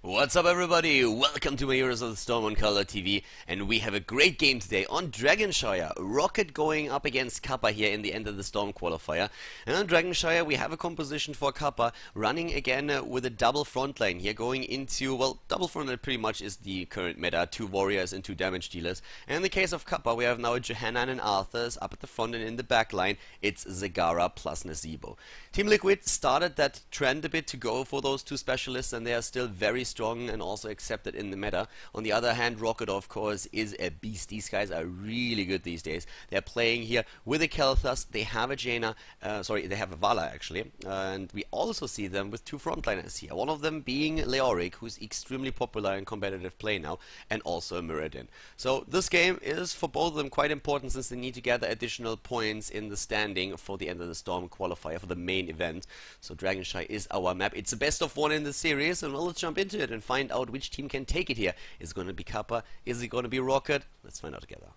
What's up, everybody? Welcome to my Heroes of the Storm on Khaldor TV, and we have a great game today on Dragon Shire. Roccat going up against Kappa here in the End of the Storm qualifier. And on Dragon Shire we have a composition for Kappa running again with a double front line here, going into, well, double front line pretty much is the current meta, 2 warriors and 2 damage dealers. And in the case of Kappa we have now Johanna and Arthurs up at the front, and in the back line it's Zagara plus Nazebo. Team Liquid started that trend a bit to go for those 2 specialists, and they are still very strong and also accepted in the meta. On the other hand, Roccat, of course, is a beast. These guys are really good these days. They're playing here with a Khaldor. They have a Jaina, they have a Vala actually, and we also see them with 2 frontliners here. One of them being Leoric, who's extremely popular in competitive play now, and also a Muradin. So this game is for both of them quite important, since they need to gather additional points in the standing for the End of the Storm qualifier for the main event. So Dragon Shire is our map. It's a best of 1 in the series, and well, let's jump into it and find out which team can take it here. Is it going to be Kappa? Is it going to be Roccat? Let's find out together.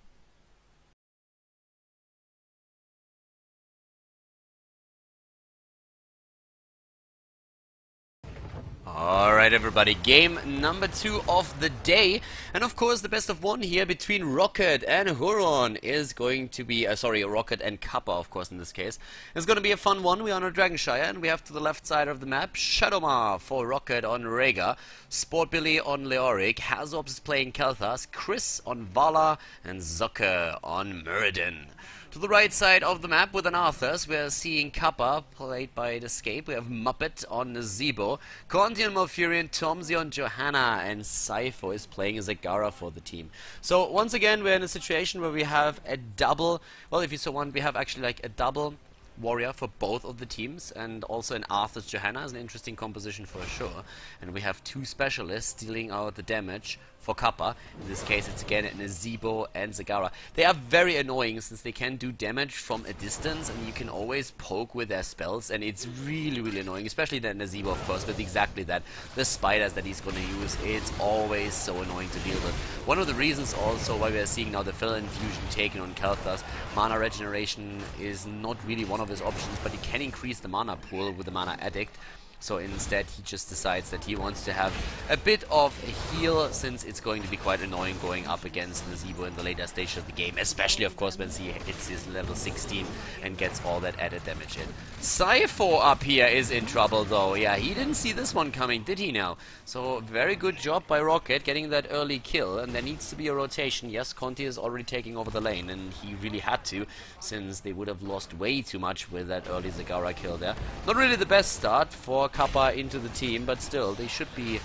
Alright, everybody, game number 2 of the day, and of course the best of 1 here between Roccat and Huron is going to be, Roccat and Kappa, of course, in this case. It's going to be a fun one. We are on a Dragon Shire, and we have to the left side of the map Shadowmar for Roccat on Rhaegar, Sportbilly on Leoric, Hazobs is playing Khaldor, Chris on Vala, and Zocker on Muradin. To the right side of the map with an Arthurs, we are seeing Kappa, played by Escape. We have Muppet on Nazebo, Conti on Malfurion, Tomzi on Johanna, and Sypho is playing as Zagara for the team. So once again, we're in a situation where we have a double, well, if you so want, we have actually like a double warrior for both of the teams, and also an Arthur's Johanna is an interesting composition for sure. And we have 2 specialists dealing out the damage for Kappa. In this case it's again Nazebo and Zagara. They are very annoying since they can do damage from a distance, and you can always poke with their spells, and it's really annoying, especially that Nazebo, of course, with exactly that. The spiders that he's going to use, it's always so annoying to deal with. One of the reasons also why we are seeing now the Fill Infusion taken on Khaldor. Mana regeneration is not really one of his options, but he can increase the mana pool with the Mana Addict. So instead he just decides that he wants to have a bit of a heal, since it's going to be quite annoying going up against Nazebo in the later stage of the game, especially of course when he hits his level 16 and gets all that added damage in. Sypho up here is in trouble though. Yeah, he didn't see this one coming, did he now? So very good job by Roccat getting that early kill, and there needs to be a rotation. Yes, Conti is already taking over the lane, and he really had to, since they would have lost way too much with that early Zagara kill there. Not really the best start for Kappa into the team, but still they should be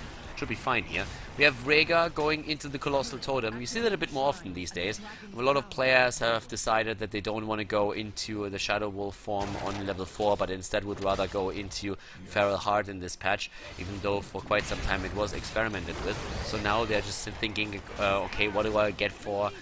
fine here. We have Rhaegar going into the Colossal Totem. You see that a bit more often these days. A lot of players have decided that they don't want to go into the Shadow Wolf form on level 4, but instead would rather go into Feral Heart in this patch, even though for quite some time it was experimented with. So now they're just thinking, okay, what do I get for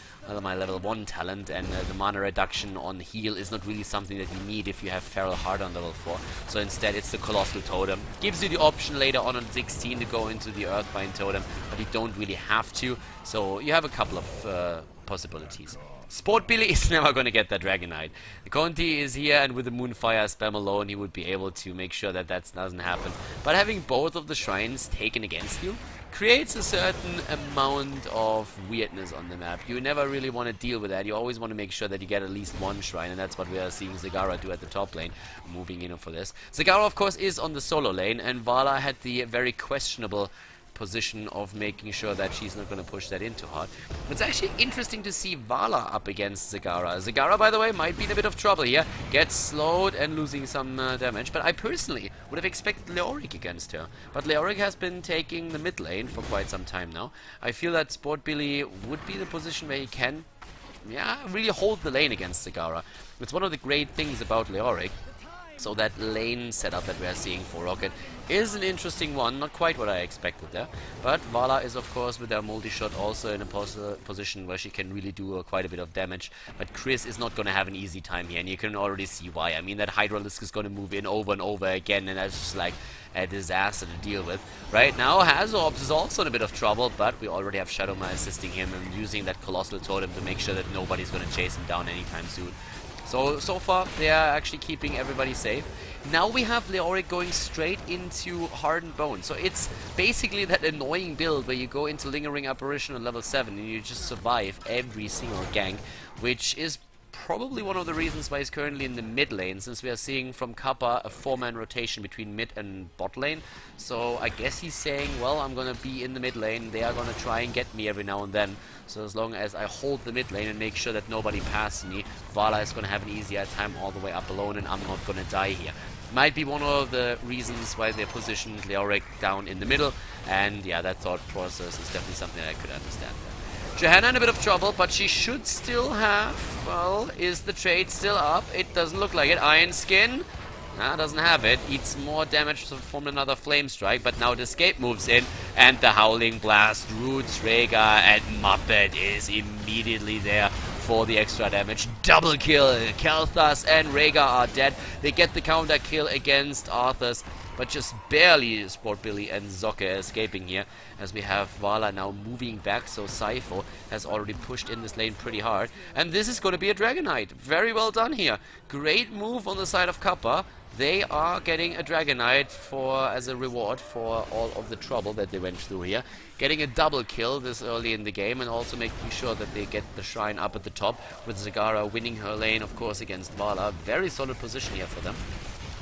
my level 1 talent, and the mana reduction on heal is not really something that you need if you have Feral Heart on level 4. So instead it's the Colossal Totem. Gives you the option later on 16 to go into the Earthbind Totem, but you don't really have to, so you have a couple of possibilities. Sportbilly is never going to get that Dragonite. Conti is here, and with the Moonfire spam alone he would be able to make sure that that doesn't happen. But having both of the shrines taken against you creates a certain amount of weirdness on the map. You never really want to deal with that. You always want to make sure that you get at least 1 shrine, and that's what we are seeing Zagara do at the top lane, moving in for this. Zagara, of course, is on the solo lane, and Vala had the very questionable position of making sure that she's not going to push that in too hard. It's actually interesting to see Vala up against Zagara. Zagara, by the way, might be in a bit of trouble here. Gets slowed and losing some damage, but I personally would have expected Leoric against her. But Leoric has been taking the mid lane for quite some time now. I feel that Sportbilly would be the position where he can, really hold the lane against Zagara. It's one of the great things about Leoric. So that lane setup that we are seeing for Roccat is an interesting one, not quite what I expected there. But Vala is, of course, with their multi-shot also in a position where she can really do quite a bit of damage. But Chris is not going to have an easy time here, and you can already see why. I mean, that Hydralisk is going to move in over and over again, and that's just like a disaster to deal with. Right now, Hazobs is also in a bit of trouble, but we already have Shadowmar assisting him and using that Colossal Totem to make sure that nobody's going to chase him down anytime soon. So far, they are actually keeping everybody safe. Now we have Leoric going straight into Hardened Bone. So it's basically that annoying build where you go into Lingering Apparition on level 7 and you just survive every single gank, which is probably one of the reasons why he's currently in the mid lane, since we are seeing from Kappa a 4-man rotation between mid and bot lane. So I guess he's saying, well, I'm gonna be in the mid lane, they are gonna try and get me every now and then. So as long as I hold the mid lane and make sure that nobody passes me, Vala is gonna have an easier time all the way up alone and I'm not gonna die here. Might be one of the reasons why they positioned Leoric down in the middle, and yeah, that thought process is definitely something I could understand. Johanna in a bit of trouble, but she should still have, well, is the trade still up? It doesn't look like it. Iron Skin, nah, doesn't have it. Eats more damage from another Flame Strike, but now the escape moves in, and the Howling Blast roots Rhaegar, and Muppet is immediately there for the extra damage. Double kill. Kalthas and Rhaegar are dead. They get the counter kill against Arthas, but just barely Sport Billy and Zocke escaping here, as we have Vala now moving back, so Sypho has already pushed in this lane pretty hard, and this is going to be a Dragon Knight. Very well done here. Great move on the side of Kappa. They are getting a Dragon Knight as a reward for all of the trouble that they went through here. Getting a double kill this early in the game, and also making sure that they get the shrine up at the top, with Zagara winning her lane, of course, against Vala. Very solid position here for them.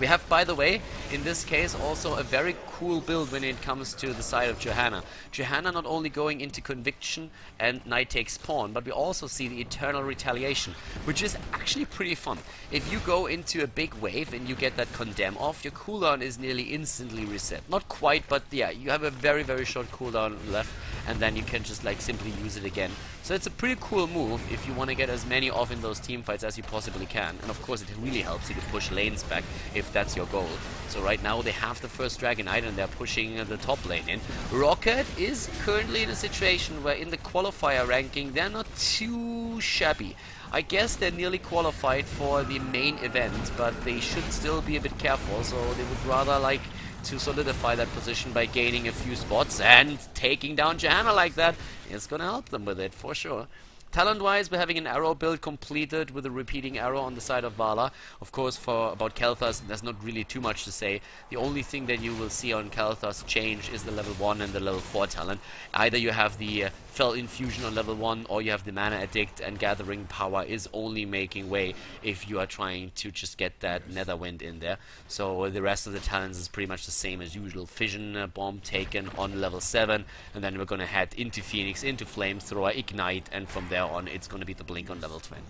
We have, by the way, in this case also a very cool build when it comes to the side of Johanna. Johanna not only going into Conviction and Knight takes pawn, but we also see the Eternal Retaliation, which is actually pretty fun. If you go into a big wave and you get that Condemn off, your cooldown is nearly instantly reset. Not quite, but yeah, you have a very, very short cooldown left, and then you can just like simply use it again. So it's a pretty cool move if you want to get as many off in those team fights as you possibly can. And of course it really helps you to push lanes back if that's your goal. So right now they have the first Dragon Knight and they're pushing the top lane in. Roccat is currently in a situation where in the qualifier ranking they're not too shabby. I guess they're nearly qualified for the main event, but they should still be a bit careful, so they would rather like to solidify that position by gaining a few spots, and taking down Johanna like that is gonna help them with it for sure. Talent-wise, we're having an arrow build completed with a repeating arrow on the side of Vala. Of course, for about Kalthas, there's not really too much to say. The only thing that you will see on Kalthas change is the level 1 and the level 4 talent. Either you have the Fell Infusion on level 1, or you have the Mana Addict, and Gathering Power is only making way if you are trying to just get that Netherwind in there. So the rest of the talents is pretty much the same as usual. Fission Bomb taken on level 7, and then we're gonna head into Phoenix, into Flamethrower, Ignite, and from there on it's going to be the Blink on level 20.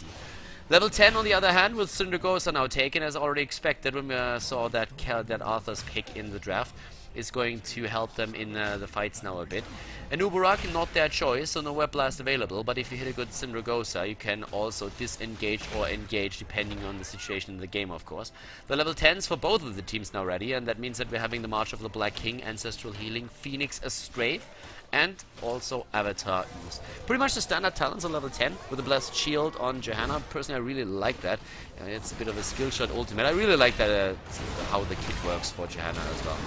Level 10 on the other hand, with Syndragosa now taken, as already expected when we saw that Arthur's pick in the draft, is going to help them in the fights now a bit. An Uburak, not their choice, so no Web Blast available, but if you hit a good Syndragosa, you can also disengage or engage depending on the situation in the game, of course. The level 10s for both of the teams now ready, and that means that we're having the March of the Black King, Ancestral Healing, Phoenix Astray, and also Avatar use. Pretty much the standard talents on level 10 with the Blessed Shield on Johanna. Personally, I really like that. It's a bit of a skill shot ultimate. I really like that how the kit works for Johanna as well.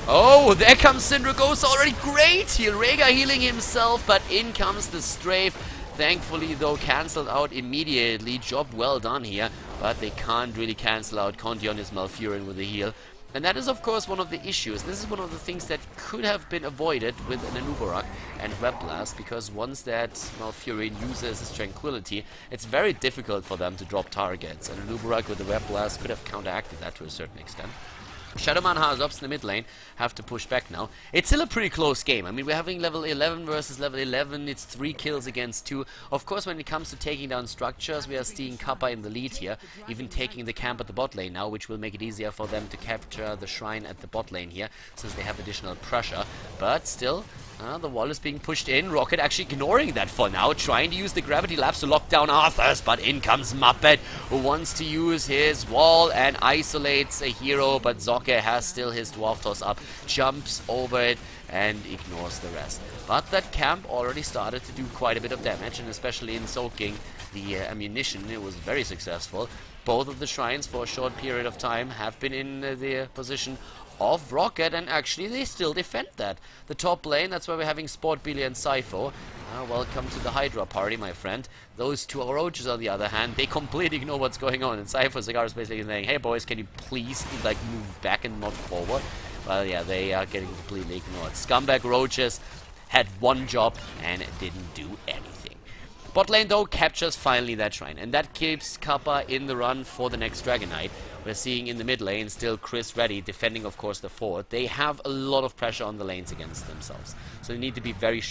Oh, there comes Syndragosa already. Great heal. Rhaegar healing himself, but in comes the Strafe. Thankfully, though, cancelled out immediately. Job well done here, but they can't really cancel out Conti on his Malfurion with a heal. And that is, of course, one of the issues. This is one of the things that could have been avoided with an Anubarak and Web Blast, because once that Malfurion uses his Tranquility, it's very difficult for them to drop targets. And Anubarak with the Web Blast could have counteracted that to a certain extent. Shadowman Hazobs in the mid lane have to push back now. It's still a pretty close game. I mean, we're having level 11 versus level 11. It's 3 kills against 2. Of course, when it comes to taking down structures, we are seeing Kappa in the lead here, even taking the camp at the bot lane now, which will make it easier for them to capture the shrine at the bot lane here, since they have additional pressure. But still, the wall is being pushed in. Roccat actually ignoring that for now, trying to use the gravity labs to lock down Arthas, but in comes Muppet, who wants to use his wall and isolates a hero, but Zocke has still his Dwarf Toss up, jumps over it and ignores the rest. But that camp already started to do quite a bit of damage, and especially in soaking the ammunition, it was very successful. Both of the shrines for a short period of time have been in the position of Roccat, and actually they still defend that. The top lane, that's where we're having Sport, Billy and Sypho. Welcome to the Hydra party, my friend. Those two roaches, on the other hand, they completely ignore what's going on. And Sypho Cigar is basically saying, hey boys, can you please like move back and not forward? Well, yeah, they are getting completely ignored. Scumbag roaches had one job and didn't do anything. Bot lane, though, captures finally that shrine, and that keeps Kappa in the run for the next Dragon Knight. We're seeing in the mid lane still Chris ready, defending, of course, the fort. They have a lot of pressure on the lanes against themselves, so they need to be very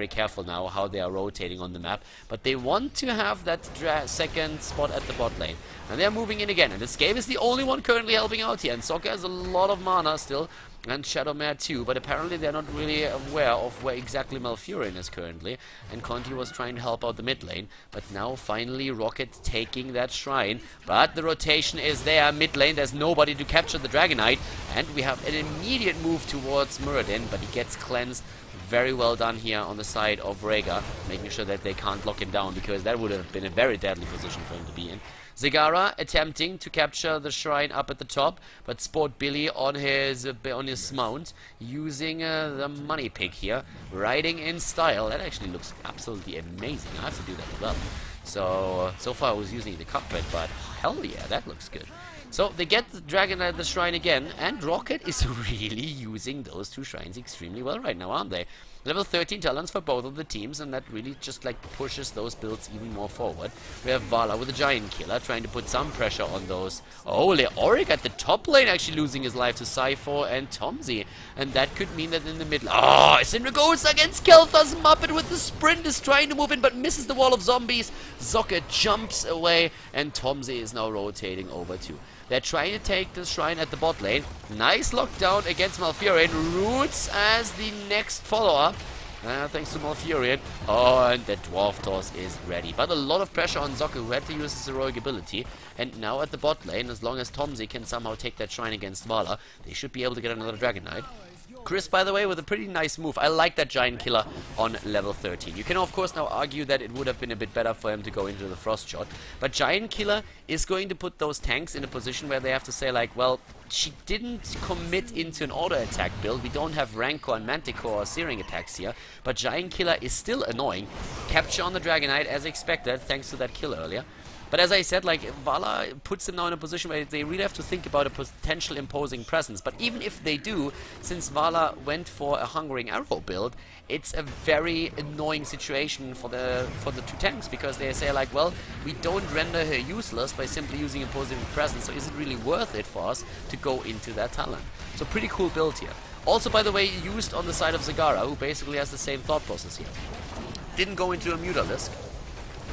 careful now how they are rotating on the map. But they want to have that second spot at the bot lane, and they're moving in again. And this game is the only one currently helping out here, and Sokka has a lot of mana still, and Shadowmare too, but apparently they're not really aware of where exactly Malfurion is currently, and Conti was trying to help out the mid lane, but now finally Roccat taking that shrine, but the rotation is there. Mid lane, there's nobody to capture the Dragon Knight, and we have an immediate move towards Muradin, but he gets cleansed. Very well done here on the side of Rhaegar, making sure that they can't lock him down, because that would have been a very deadly position for him to be in. Zagara attempting to capture the shrine up at the top, but Sport Billy on his mount, using the money pick here, riding in style. That actually looks absolutely amazing. I have to do that as well. So far I was using the cockpit, but hell yeah, that looks good. So they get the dragon at the shrine again, and Roccat is really using those two shrines extremely well right now, aren't they? Level 13 talents for both of the teams, and that really just like pushes those builds even more forward. We have Vala with a giant killer trying to put some pressure on those. Oh, Leoric at the top lane actually losing his life to Sypho and Tomzy, and that could mean that in the middle. Oh, Syndra goes against Kel'Thur's Muppet with the sprint, is trying to move in but misses the wall of zombies. Zocca jumps away, and Tomzy is now rotating over too. They're trying to take the shrine at the bot lane. Nice lockdown against Malfurion. Roots as the next follow-up. Thanks to Malfurion. Oh, and the Dwarf Toss is ready. But a lot of pressure on Zocca, who had to use his heroic ability. And now at the bot lane, as long as Tomzy can somehow take that shrine against Vala, they should be able to get another Dragon Knight. Chris, by the way, with a pretty nice move. I like that Giant Killer on level 13. You can, of course, now argue that it would have been a bit better for him to go into the Frost Shot. But Giant Killer is going to put those tanks in a position where they have to say, like, well, she didn't commit into an auto-attack build. We don't have Rancor and Manticore or Searing attacks here. But Giant Killer is still annoying. Capture on the Dragon Knight as expected, thanks to that kill earlier. But as I said, like, Vala puts them now in a position where they really have to think about a potential imposing presence. But even if they do, since Vala went for a Hungering Arrow build, it's a very annoying situation for the two tanks, because they say, like, well, we don't render her useless by simply using imposing presence, so is it really worth it for us to go into that talent? So pretty cool build here. Also, by the way, used on the side of Zagara, who basically has the same thought process here. Didn't go into a Mutalisk,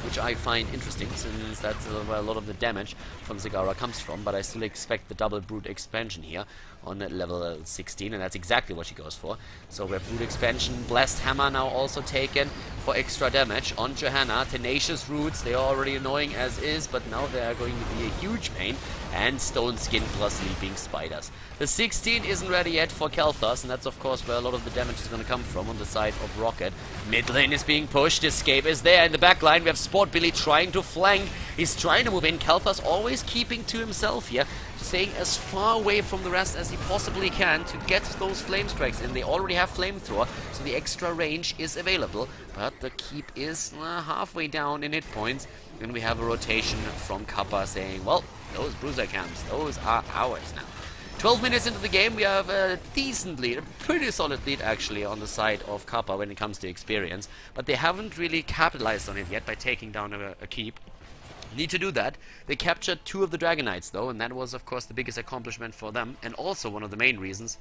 which I find interesting, since that's where a lot of the damage from Zagara comes from, but I still expect the double Brute expansion here on level 16, and that's exactly what she goes for. So we have Brute expansion, Blessed Hammer now also taken for extra damage on Johanna. Tenacious Roots, they are already annoying as is, but now they are going to be a huge pain, and Stone Skin plus Leaping Spiders. The 16 isn't ready yet for Kel'Thur, and that's of course where a lot of the damage is going to come from on the side of Roccat. Mid lane is being pushed, Escape is there. In the back line we have Sport Billy trying to flank. He's trying to move in. Kel'Thur's always keeping to himself here, staying as far away from the rest as he possibly can to get those flame strikes in. They already have flamethrower, so the extra range is available, but the keep is halfway down in hit points, and we have a rotation from Kappa saying, well, those bruiser camps, those are ours now. 12 minutes into the game, we have a decent lead, a pretty solid lead actually on the side of Kappa when it comes to experience, but they haven't really capitalized on it yet by taking down a keep. Need to do that. They captured 2 of the Dragon Knights though, and that was of course the biggest accomplishment for them, and also one of the main reasons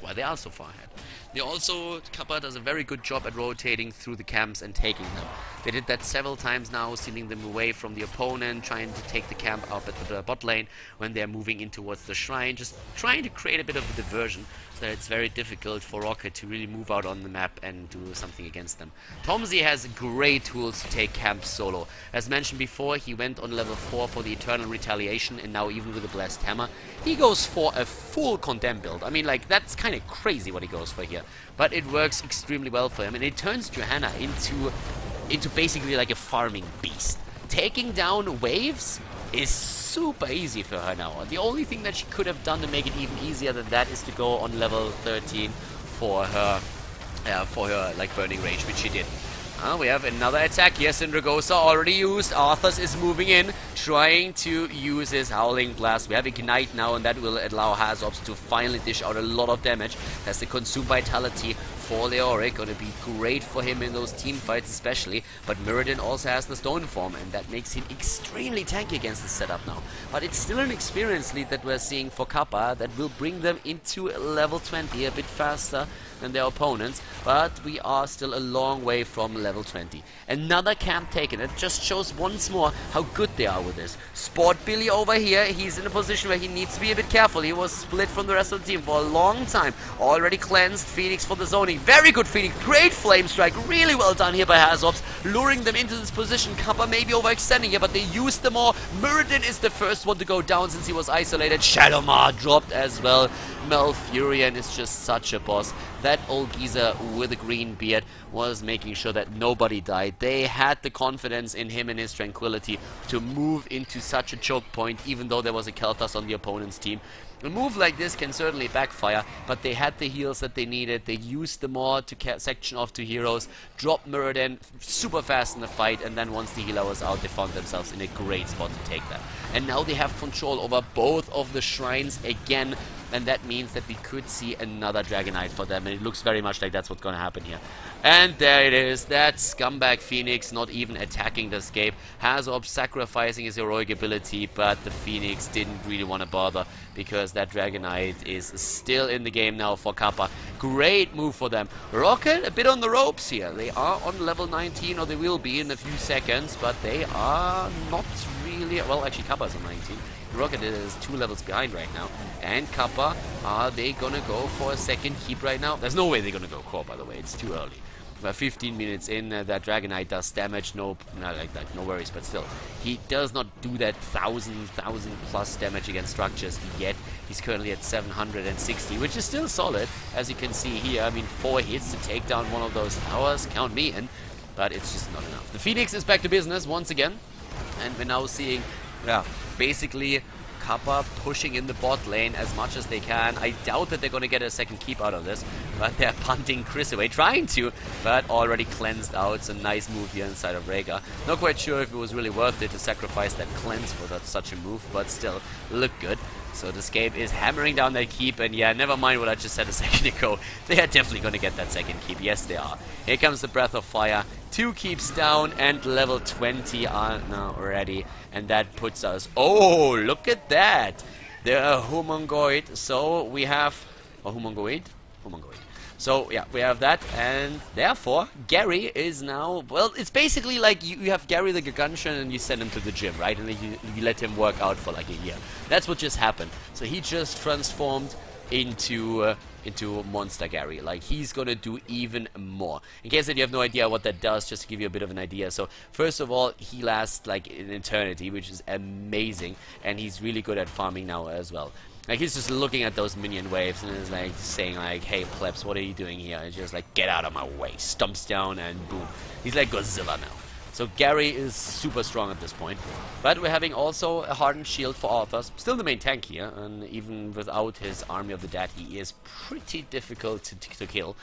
why they are so far ahead. They also, Kappa does a very good job at rotating through the camps and taking them. They did that several times now, stealing them away from the opponent, trying to take the camp up at the bot lane when they're moving in towards the shrine, just trying to create a bit of a diversion so that it's very difficult for Roccat to really move out on the map and do something against them. Tomzy has great tools to take camps solo. As mentioned before, he went on level 4 for the Eternal Retaliation, and now even with the Blessed Hammer, he goes for a full Condemn build. I mean, like, that's kind of crazy what he goes for here, but it works extremely well for him, and it turns Johanna into basically like a farming beast. Taking down waves is super easy for her now. The only thing that she could have done to make it even easier than that is to go on level 13 for her like burning rage, which she did. We have another attack. Yes, Syndragosa already used. Arthas is moving in, trying to use his Howling Blast. We have Ignite now, and that will allow Hazops to finally dish out a lot of damage. That's the Consume Vitality for Leoric. Gonna be great for him in those team fights especially. But Mirrodin also has the Stone Form, and that makes him extremely tanky against the setup now. But it's still an experience lead that we're seeing for Kappa that will bring them into level 20 a bit faster than their opponents, but we are still a long way from level 20. Another camp taken. It just shows once more how good they are with this. Sport Billy over here, he's in a position where he needs to be a bit careful. He was split from the rest of the team for a long time. Already cleansed Phoenix for the zoning. Very good Phoenix, great Flame Strike, really well done here by Hazops, luring them into this position. Kappa may be overextending here, but they used them all. Mirrodin is the first one to go down since he was isolated. Shadowmar dropped as well. Malfurion is just such a boss. That old geezer with a green beard was making sure that nobody died. They had the confidence in him and his tranquility to move into such a choke point, even though there was a Kel'Thas on the opponent's team. A move like this can certainly backfire, but they had the heals that they needed. They used them all to section off to heroes, dropped Mirrodin super fast in the fight, and then once the healer was out, they found themselves in a great spot to take that. And now they have control over both of the shrines again, and that means that we could see another Dragonite for them, and it looks very much like that's what's going to happen here. And there it is, that scumbag Phoenix not even attacking the escape. Hazops sacrificing his heroic ability, but the Phoenix didn't really want to bother because that Dragonite is still in the game now for Kappa. Great move for them. Roccat a bit on the ropes here. They are on level 19, or they will be in a few seconds, but they are not really... Well, actually Kappa's on 19. Roccat is 2 levels behind right now. And Kappa, are they gonna go for a second keep right now? There's no way they're gonna go core, by the way. It's too early. But 15 minutes in, that Dragonite does damage. No, not like that. No worries, but still. He does not do that 1,000 plus damage against structures yet. He's currently at 760, which is still solid, as you can see here. I mean, 4 hits to take down one of those towers. Count me in. But it's just not enough. The Phoenix is back to business once again. And we're now seeing, yeah, basically Kappa pushing in the bot lane as much as they can. I doubt that they're going to get a second keep out of this, but they're punting Chris away, trying to, but already cleansed out. It's a nice move here inside of Rhaegar. Not quite sure if it was really worth it to sacrifice that cleanse for such a move, but still, looked good. So the Escape is hammering down that keep, and yeah, never mind what I just said a second ago. They are definitely going to get that second keep. Yes, they are. Here comes the Breath of Fire. 2 keeps down, and level 20 are now ready. And that puts us... Oh, look at that! The Humongoid. So we have... A Humongoid? Humongoid. So, yeah, we have that, and therefore, Gary is now... Well, it's basically like you have Gary the Gargantuan and you send him to the gym, right? And then you let him work out for like a year. That's what just happened. So he just transformed into Monster Gary. Like, he's gonna do even more. In case that you have no idea what that does, just to give you a bit of an idea. So, first of all, he lasts like an eternity, which is amazing, and he's really good at farming now as well. Like, he's just looking at those minion waves and is like saying like, hey plebs, what are you doing here? And just like, get out of my way. Stumps down and boom. He's like Godzilla now. So Gary is super strong at this point. But we're having also a Hardened Shield for Arthas. Still the main tank here, and even without his Army of the Dead, he is pretty difficult to kill.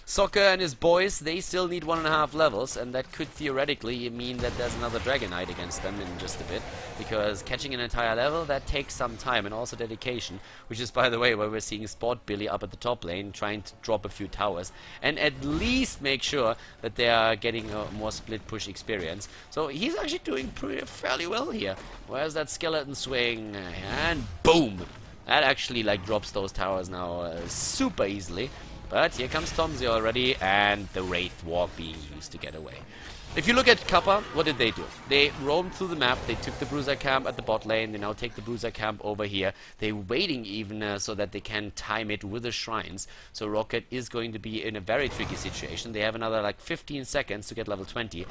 Soccer and his boys, they still need 1.5 levels, and that could theoretically mean that there's another Dragonite against them in just a bit, because catching an entire level, that takes some time and also dedication, which is, by the way, where we're seeing Sport Billy up at the top lane, trying to drop a few towers, and at least make sure that they are getting a more split push experience. So he's actually doing fairly well here. Where's that skeleton swing? And boom! That actually like drops those towers now super easily. But here comes Tomzi already, and the Wraith Walk being used to get away. If you look at Kappa, what did they do? They roamed through the map, they took the Bruiser camp at the bot lane, they now take the Bruiser camp over here. They're waiting even so that they can time it with the shrines. So Roccat is going to be in a very tricky situation. They have another like 15 seconds to get level 20.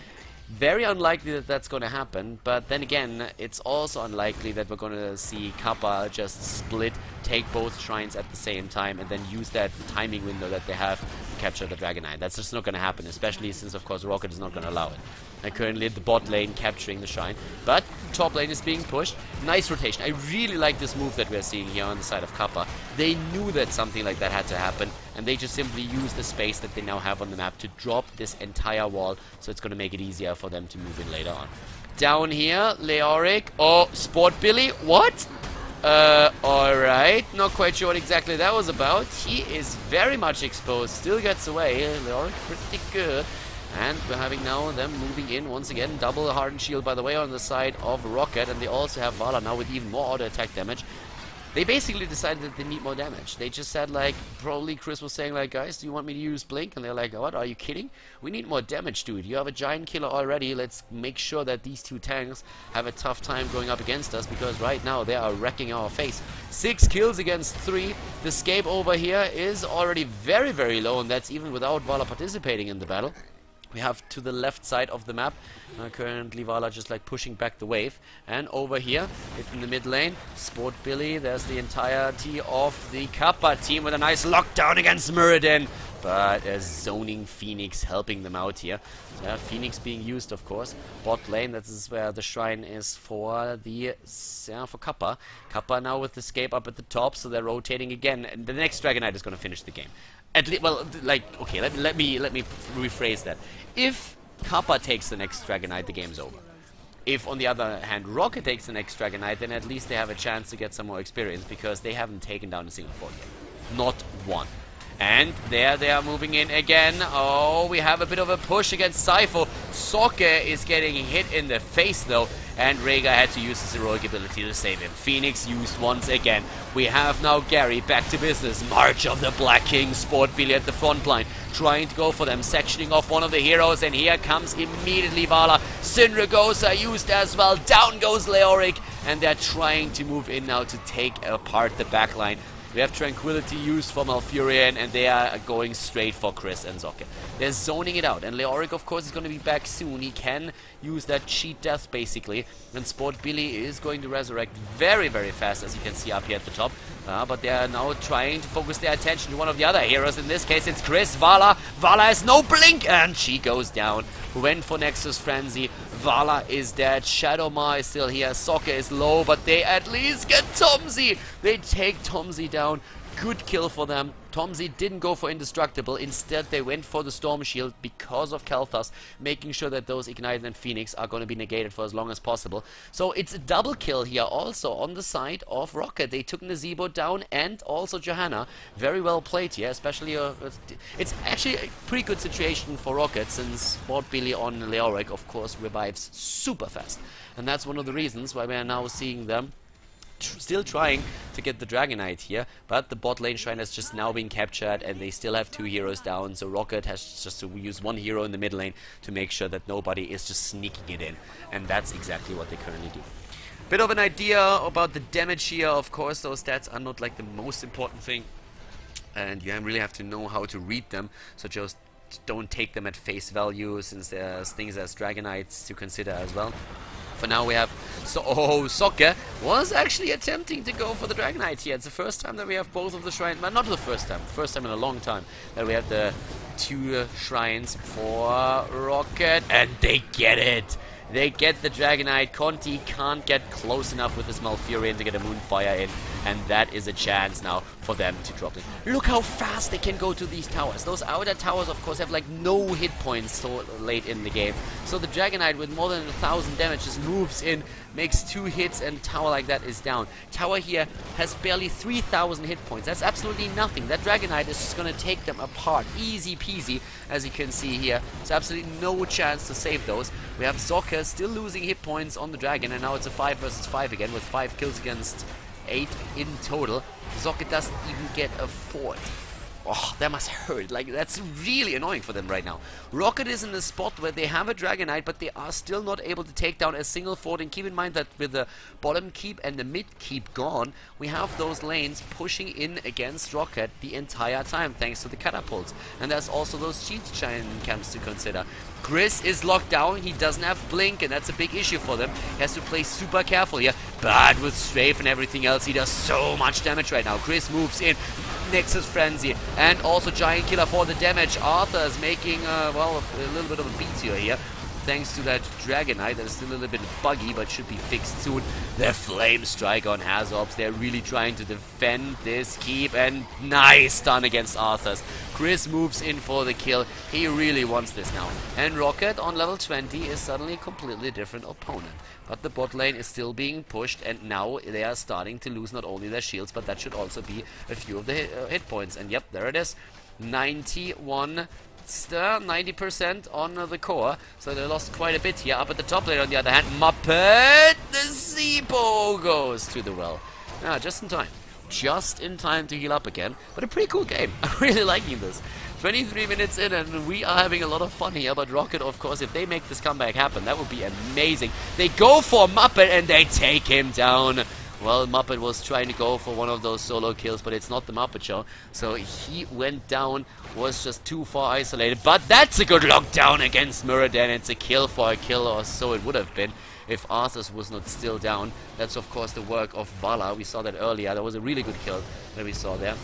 Very unlikely that that's going to happen, but then again, it's also unlikely that we're going to see Kappa just split, take both shrines at the same time, and then use that timing window that they have capture the Dragonite. That's just not going to happen, especially since, of course, Roccat is not going to allow it. And currently the bot lane capturing the Shrine, but top lane is being pushed. Nice rotation. I really like this move that we're seeing here on the side of Kappa. They knew that something like that had to happen, and they just simply used the space that they now have on the map to drop this entire wall, so it's going to make it easier for them to move in later on. Down here, Leoric. Oh, Sport Billy. What? Alright. Not quite sure what exactly that was about. He is very much exposed. Still gets away. Leoric pretty good. And we're having now them moving in once again. Double Hardened Shield, by the way, on the side of Roccat. And they also have Vala now with even more auto attack damage. They basically decided that they need more damage. They just said, like, probably Chris was saying, like, guys, do you want me to use Blink? And they're like, what? Are you kidding? We need more damage, dude. You have a giant killer already. Let's make sure that these two tanks have a tough time going up against us, because right now they are wrecking our face. 6 kills against 3. The scape over here is already very, very low, and that's even without Vala participating in the battle. We have to the left side of the map, currently Vala just like pushing back the wave. And over here, in the mid lane, Sport Billy, there's the entirety of the Kappa team with a nice lockdown against Muradin. But a zoning Phoenix helping them out here. So, Phoenix being used, of course. Bot lane, that is where the Shrine is for the for Kappa. Kappa now with the escape up at the top, so they're rotating again. And the next Dragonite is going to finish the game. At least, well, like, okay, let me rephrase that. If Kappa takes the next Dragonite, the game's over. If, on the other hand, Roccat takes the next Dragonite, then at least they have a chance to get some more experience, because they haven't taken down a single fort yet. Not one. And there they are moving in again. Oh, we have a bit of a push against Sypho. Soke is getting hit in the face, though. And Rhaegar had to use his heroic ability to save him. Phoenix used once again. We have now Gary back to business. March of the Black King. Sport Billy at the front line, trying to go for them, sectioning off one of the heroes. And here comes immediately Vala. Syndragosa used as well. Down goes Leoric. And they're trying to move in now to take apart the backline. We have Tranquility used for Malfurion, and they are going straight for Chris and Zokke. They're zoning it out, and Leoric, of course, is going to be back soon. He can use that cheat death, basically, and Sport Billy is going to resurrect very, very fast, as you can see up here at the top. But they are now trying to focus their attention to one of the other heroes. In this case, it's Chris. Vala has no blink, and she goes down. Went for Nexus Frenzy. Vala is dead. Shadowmar is still here. Sokke is low, but they at least get Tomzi. They take Tomzi down. Good kill for them. Tomzi didn't go for Indestructible. Instead, they went for the Storm Shield because of Kalthas, making sure that those Ignite and Phoenix are going to be negated for as long as possible. So it's a double kill here also on the side of Roccat. They took Nazebo down and also Johanna. Very well played here, especially... it's actually a pretty good situation for Roccat, since Sport Billy on Leoric, of course, revives super fast. And that's one of the reasons why we are now seeing them still trying to get the Dragonite here, but the bot lane Shrine has just now been captured, and they still have 2 heroes down, so Roccat has just to use 1 hero in the mid lane to make sure that nobody is just sneaking it in, and that's exactly what they currently do. Bit of an idea about the damage here. Of course, those stats are not like the most important thing, and you really have to know how to read them, so just don't take them at face value, since there's things as Dragonites to consider as well. For now we have Sokke was actually attempting to go for the Dragonite here. It's the first time that we have both of the shrines, well, not the first time in a long time that we have the 2 shrines for Roccat, and they get it. They get the Dragonite. Conti can't get close enough with his Malfurion to get a Moonfire in, and that is a chance now for them to drop it. Look how fast they can go to these towers. Those outer towers, of course, have like no hit points so late in the game. So the Dragonite with more than 1,000 damage just moves in, makes 2 hits, and a tower like that is down. Tower here has barely 3,000 hit points. That's absolutely nothing. That Dragonite is just going to take them apart. Easy peasy, as you can see here. There's absolutely no chance to save those. We have Zokke still losing hit points on the dragon, and now it's a 5 versus 5 again, with 5 kills against 8 in total. Zokke doesn't even get a fort. Oh, that must hurt. Like, that's really annoying for them right now. Roccat is in a spot where they have a Dragonite, but they are still not able to take down a single fort. And keep in mind that with the bottom keep and the mid keep gone, we have those lanes pushing in against Roccat the entire time, thanks to the catapults. And there's also those cheat giant camps to consider. Chris is locked down. He doesn't have blink, and that's a big issue for them. He has to play super careful here. But with strafe and everything else, he does so much damage right now. Chris moves in. Nexus Frenzy, and also Giant Killer for the damage. Arthur is making, well, a little bit of a beat here. Thanks to that Dragonite that is still a little bit buggy, but should be fixed soon. The Flame Strike on Hazobs. They're really trying to defend this keep, and nice stun against Arthur's. Chris moves in for the kill. He really wants this now. And Roccat on level 20 is suddenly a completely different opponent. But the bot lane is still being pushed, and now they are starting to lose not only their shields, but that should also be a few of the hit points. And yep, there it is. 90% on the core, so they lost quite a bit here. Up at the top lane, on the other hand, Muppet, the Zeebo goes to the well. Just in time. Just in time to heal up again. But a pretty cool game. I'm really liking this. 23 minutes in, and we are having a lot of fun here. But Roccat, of course, if they make this comeback happen, that would be amazing. They go for Muppet, and they take him down. Well, Muppet was trying to go for one of those solo kills, but it's not the Muppet Show. So he went down, was just too far isolated. But that's a good lockdown against Muradin. It's a kill for a kill, or so it would have been if Arthas was not still down. That's, of course, the work of Vala. We saw that earlier. That was a really good kill that we saw there.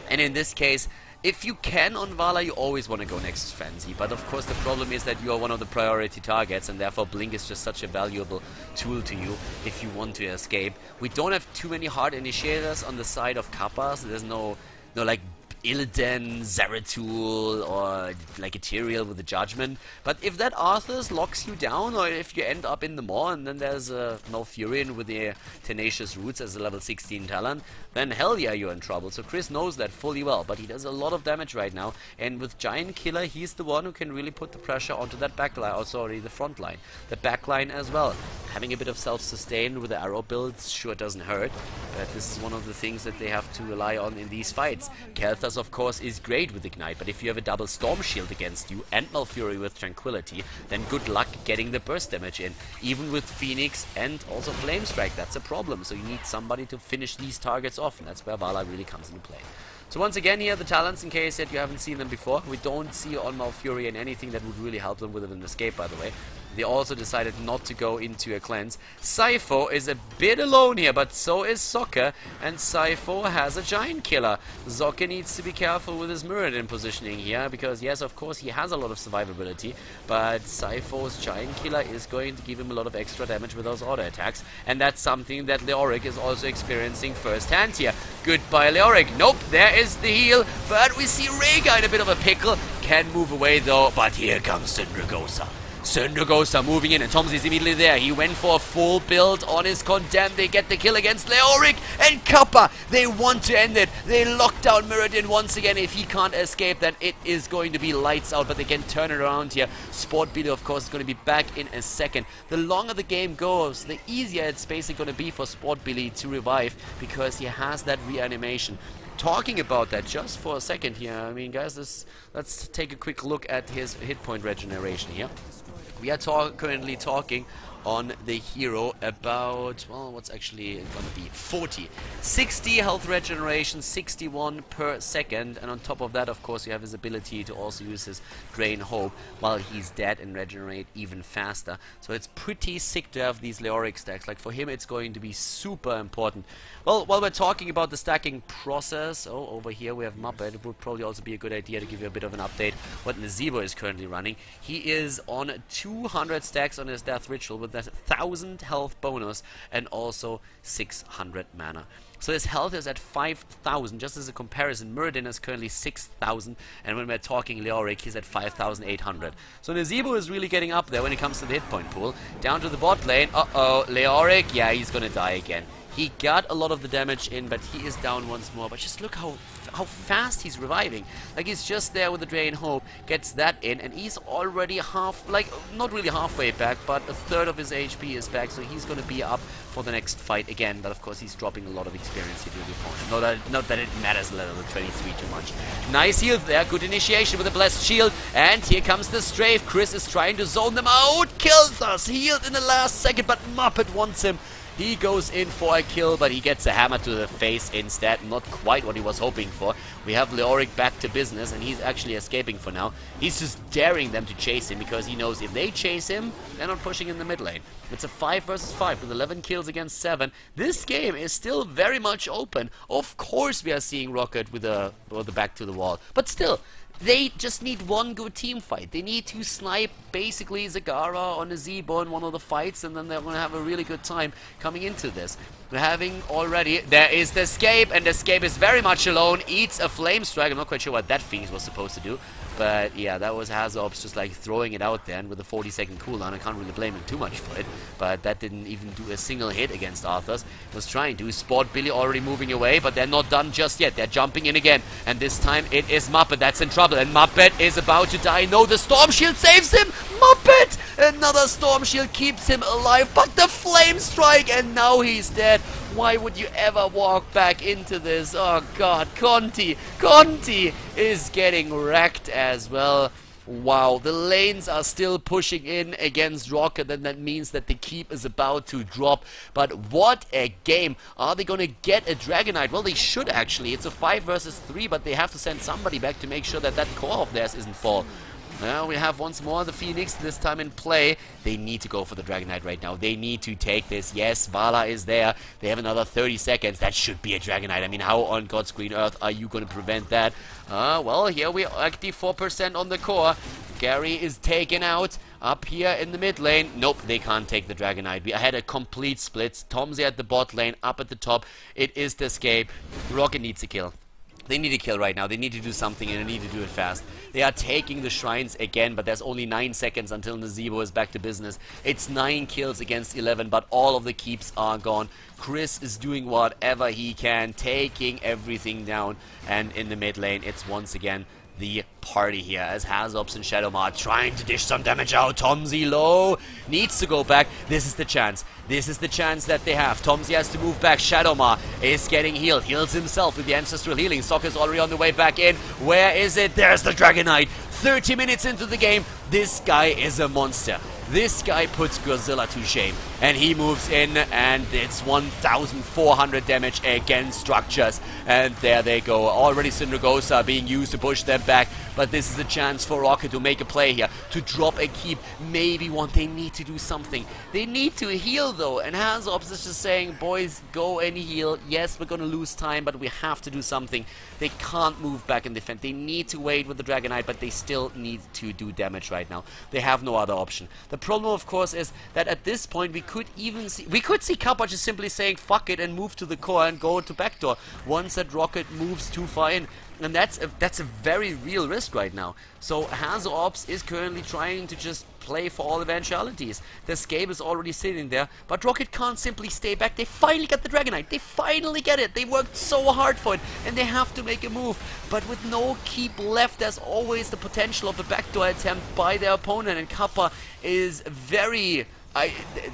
And in this case, if you can on Vala, you always want to go Nexus Frenzy. But of course the problem is that you are one of the priority targets, and therefore Blink is just such a valuable tool to you if you want to escape. We don't have too many hard initiators on the side of Kappa, so there's no like Illidan, Zeratul, or like Ethereal with the Judgment. But if that Arthas locks you down, or if you end up in the maw, and then there's Malfurion with the Tenacious Roots as a level 16 talent, then hell yeah, you're in trouble. So Chris knows that fully well, but he does a lot of damage right now, and with Giant Killer, he's the one who can really put the pressure onto that backline, or sorry, the front line. The backline as well. Having a bit of self-sustain with the arrow builds sure doesn't hurt, but this is one of the things that they have to rely on in these fights. Kel'Thas, of course, is great with Ignite, but if you have a double Storm Shield against you and Malfuri with Tranquility, then good luck getting the burst damage in. Even with Phoenix and also Flame Strike, that's a problem, so you need somebody to finish these targets off, and that's where Vala really comes into play. So once again here, the talents, in case that you haven't seen them before, we don't see on Malfurion anything that would really help them with an escape, by the way. They also decided not to go into a cleanse. Sypho is a bit alone here, but so is Sokka, and Sypho has a Giant Killer. Sokka needs to be careful with his Muradin positioning here, because yes, of course, he has a lot of survivability, but Sypho's Giant Killer is going to give him a lot of extra damage with those auto attacks, and that's something that Leoric is also experiencing firsthand here. Goodbye, Leoric. Nope, there is the heal, but we see Rhaegar in a bit of a pickle. Can move away though, but here comes Syndragosa. Syndragosa moving in, and Tomsy is immediately there. He went for a full build on his Condemned. They get the kill against Leoric and Kappa. They want to end it. They lock down Muradin once again. If he can't escape, then it is going to be lights out, but they can turn it around here. Sport Billy, of course, is going to be back in a second. The longer the game goes, the easier it's basically going to be for Sport Billy to revive, because he has that reanimation. Talking about that just for a second here, I mean, guys, let's take a quick look at his hit point regeneration here. We are currently talking on the hero about, well, what's actually gonna be 40. 60 health regeneration, 61 per second, and on top of that, of course, you have his ability to also use his Drain Hope while he's dead and regenerate even faster. So it's pretty sick to have these Leoric stacks. Like, for him, it's going to be super important. Well, while we're talking about the stacking process, over here we have Muppet. It would probably also be a good idea to give you a bit of an update what Nazebo is currently running. He is on 200 stacks on his Death Ritual with that 1000 health bonus and also 600 mana. So his health is at 5,000. Just as a comparison, Muradin is currently 6,000, and when we're talking Leoric, he's at 5,800. So Nazebo is really getting up there when it comes to the hit point pool. Down to the bot lane. Leoric, yeah, he's gonna die again. He got a lot of the damage in, but he is down once more. But just look how fast he's reviving. Like, he's just there with the Drain Hope, gets that in, and he's already not really halfway back, but a third of his HP is back, so he's going to be up for the next fight again. But of course, he's dropping a lot of experience here to the opponent. Not that it matters level 23 too much. Nice heal there, good initiation with a Blessed Shield, and here comes the Strafe. Chris is trying to zone them out. Kills us, healed in the last second, but Muppet wants him. He goes in for a kill, but he gets a hammer to the face instead. Not quite what he was hoping for. We have Leoric back to business, and he's actually escaping for now. He's just daring them to chase him, because he knows if they chase him, they're not pushing in the mid lane. It's a 5 versus 5 with 11 kills against 7. This game is still very much open. Of course we are seeing Roccat with the back to the wall. But still, they just need one good team fight. They need to snipe basically Zagara on a Zebo in one of the fights, and then they're going to have a really good time coming into this. We're having already, there is the escape, and the escape is very much alone, eats a flame strike. I'm not quite sure what that Phoenix was supposed to do, but yeah, that was Hazop's just like throwing it out there, and with a 40-second cooldown, I can't really blame him too much for it, but that didn't even do a single hit against Arthur's. Was trying to spot Billy already moving away, but they're not done just yet. They're jumping in again, and this time it is Muppet that's in trouble, and Muppet is about to die. No, the Storm Shield saves him! Muppet! Another Storm Shield keeps him alive, but the Flame Strike, and now he's dead. Why would you ever walk back into this? Oh god, Conti is getting wrecked as well. Wow, the lanes are still pushing in against Roccat, and that means that the keep is about to drop. But what a game. Are they going to get a Dragonite? Well, they should actually. It's a 5 versus 3, but they have to send somebody back to make sure that that core of theirs isn't full. Now we have once more the Phoenix, this time in play. They need to go for the Dragonite right now. They need to take this. Yes, Vala is there. They have another 30 seconds. That should be a Dragonite. I mean, how on God's green earth are you going to prevent that? Well, here we are, active 4% on the core. Gary is taken out. Up here in the mid lane. Nope, they can't take the Dragonite. We had a complete split. Tomsy at the bot lane, up at the top. It is the escape. Roccat needs a kill. They need a kill right now. They need to do something, and they need to do it fast. They are taking the shrines again, but there's only 9 seconds until Nazebo is back to business. It's 9 kills against 11, but all of the keeps are gone. Chris is doing whatever he can, taking everything down. And in the mid lane, it's once again the party here, as Hazops and Shadowmar trying to dish some damage out. Tomsy low, needs to go back. This is the chance. This is the chance that they have. Tomsy has to move back. Shadowmar is getting healed. Heals himself with the Ancestral Healing. Sokka is already on the way back in. Where is it? There's the Dragonite. 30 minutes into the game. This guy is a monster. This guy puts Godzilla to shame. And he moves in, and it's 1,400 damage against structures. And there they go. Already Syndragosa being used to push them back. But this is a chance for Roccat to make a play here. To drop a keep. Maybe one. They need to do something. They need to heal though. And Hazops is just saying, boys, go and heal. Yes, we're going to lose time, but we have to do something. They can't move back and defend. They need to wait with the Dragonite, but they still need to do damage right now. They have no other option. The problem, of course, is that at this point we could see Kappa just simply saying fuck it and move to the core and go to backdoor once that Roccat moves too far in. And that's a very real risk right now. So Hazops is currently trying to just play for all eventualities. The escape is already sitting there, but Roccat can't simply stay back. They finally get the Dragonite. They finally get it. They worked so hard for it, and they have to make a move. But with no keep left, there's always the potential of a backdoor attempt by their opponent, and Kappa is very...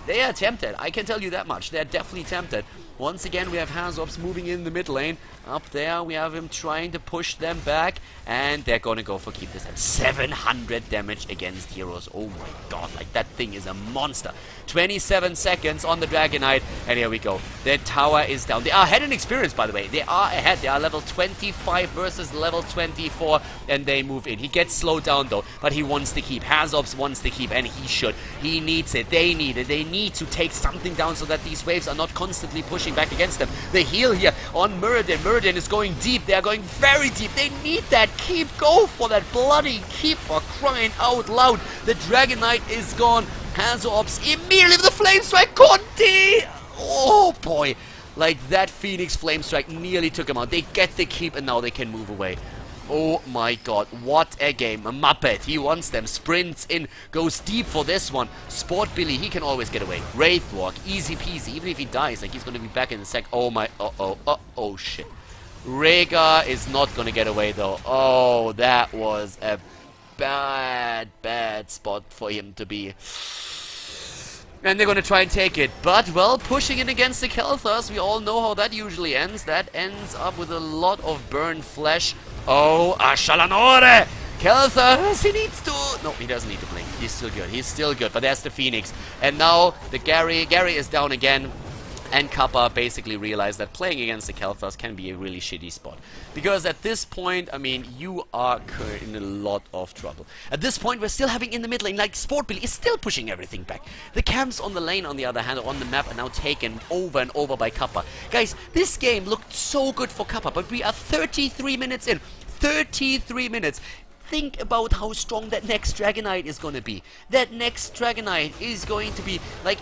they are tempted. I can tell you that much. They're definitely tempted. Once again, we have Hazops moving in the mid lane. Up there, we have him trying to push them back. And they're going to go for keep this time. 700 damage against heroes. Oh my god, like that thing is a monster. 27 seconds on the Dragonite. And here we go. Their tower is down. They are ahead in experience, by the way. They are ahead. They are level 25 versus level 24. And they move in. He gets slowed down, though. But he wants to keep. Hazops wants to keep. And he should. He needs it. They need it. They need to take something down so that these waves are not constantly pushing back against them. The heal here on Muradin. Muradin is going deep. They are going very deep. They need that keep. Go for that bloody keep, for crying out loud. The Dragonite is gone. Hazops immediately with the Flame Strike. Conti! Oh boy. Like that Phoenix Flame Strike nearly took him out. They get the keep and now they can move away. Oh my god, what a game. A Muppet, he wants them, sprints in, goes deep for this one. Sport Billy, he can always get away. Wraithwalk, easy peasy, even if he dies, like he's going to be back in a sec. Oh my, oh shit. Rhaegar is not going to get away though. Oh, that was a bad spot for him to be. And they're going to try and take it. But, well, pushing in against the Kelthers, we all know how that usually ends. That ends up with a lot of burned flesh. Oh, Ashalanore! Kelthers, he needs to... No, he doesn't need to blink. He's still good. He's still good. But there's the Phoenix. And now the Gary is down again. And Kappa basically realized that playing against the Kalthas can be a really shitty spot. Because at this point, I mean, you are in a lot of trouble. At this point, we're still having in the mid lane, like, Sportbilly is still pushing everything back. The camps on the lane, on the other hand, or on the map, are now taken over and over by Kappa. Guys, this game looked so good for Kappa, but we are 33 minutes in. 33 minutes. Think about how strong that next Dragonite is going to be. That next Dragonite is going to be, like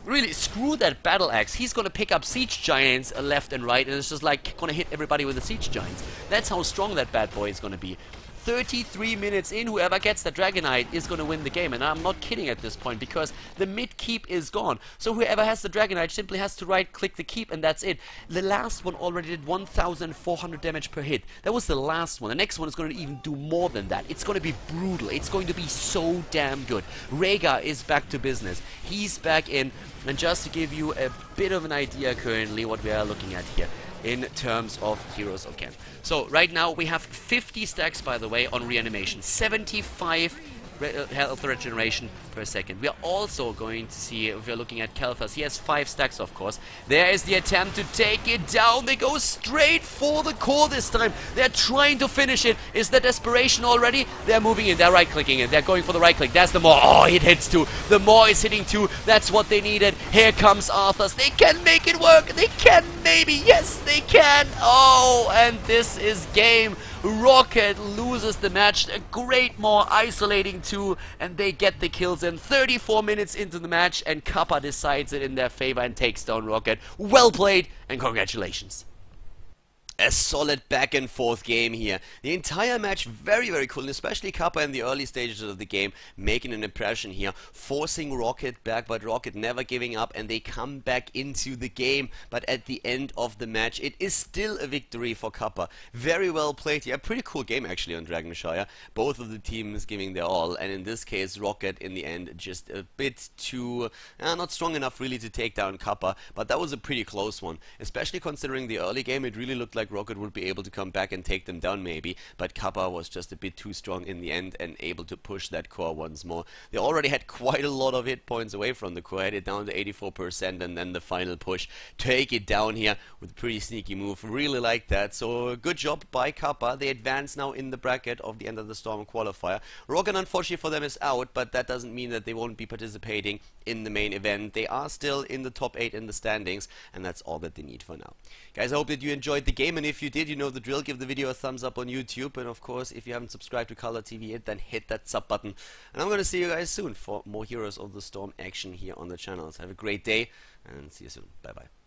really screw that battle axe. He's gonna pick up siege giants left and right, and it's just like gonna hit everybody with the siege giants. That's how strong that bad boy is gonna be. 33 minutes in, whoever gets the Dragonite is gonna win the game, and I'm not kidding at this point, because the mid keep is gone. So whoever has the Dragonite simply has to right click the keep, and that's it. The last one already did 1,400 damage per hit. That was the last one. The next one is gonna even do more than that. It's gonna be brutal. It's going to be so damn good. Rhaegar is back to business. He's back in, and just to give you a bit of an idea currently what we are looking at here in terms of Heroes of Camp. So right now we have 50 stacks, by the way, on reanimation, 75 health regeneration per second. We are also going to see, if we're looking at Kalthas, he has 5 stacks, of course. There is the attempt to take it down. They go straight for the core this time. They're trying to finish it. Is there desperation already? They're moving in. They're right-clicking it. They're going for the right-click. That's the Maw. Oh, it hits 2. The Maw is hitting 2. That's what they needed. Here comes Arthas. They can make it work. They can, maybe. Yes, they can. Oh, and this is game. Roccat loses the match. A great Maw isolating 2, and they get the kills in 34 minutes into the match, and Kappa decides it in their favor and takes down Roccat. Well played, and congratulations. A solid back and forth game here. The entire match very, very cool, and especially Kappa in the early stages of the game making an impression here, forcing Roccat back, but Roccat never giving up, and they come back into the game. But at the end of the match, it is still a victory for Kappa. Very well played here. Pretty cool game actually on Dragon Shire. Both of the teams giving their all, and in this case Roccat in the end just a bit too not strong enough really to take down Kappa, but that was a pretty close one, especially considering the early game. It really looked like Roccat would be able to come back and take them down maybe, but Kappa was just a bit too strong in the end and able to push that core once more. They already had quite a lot of hit points away from the core, had it down to 84%, and then the final push, take it down here with a pretty sneaky move. Really like that, so good job by Kappa. They advance now in the bracket of the End of the Storm qualifier. Roccat, unfortunately for them, is out, but that doesn't mean that they won't be participating in the main event. They are still in the top 8 in the standings, and that's all that they need for now. Guys, I hope that you enjoyed the game, and if you did, you know the drill. Give the video a thumbs up on YouTube, and of course, if you haven't subscribed to Khaldor TV yet, then hit that sub button. And I'm going to see you guys soon for more Heroes of the Storm action here on the channel. So have a great day, and see you soon. Bye bye.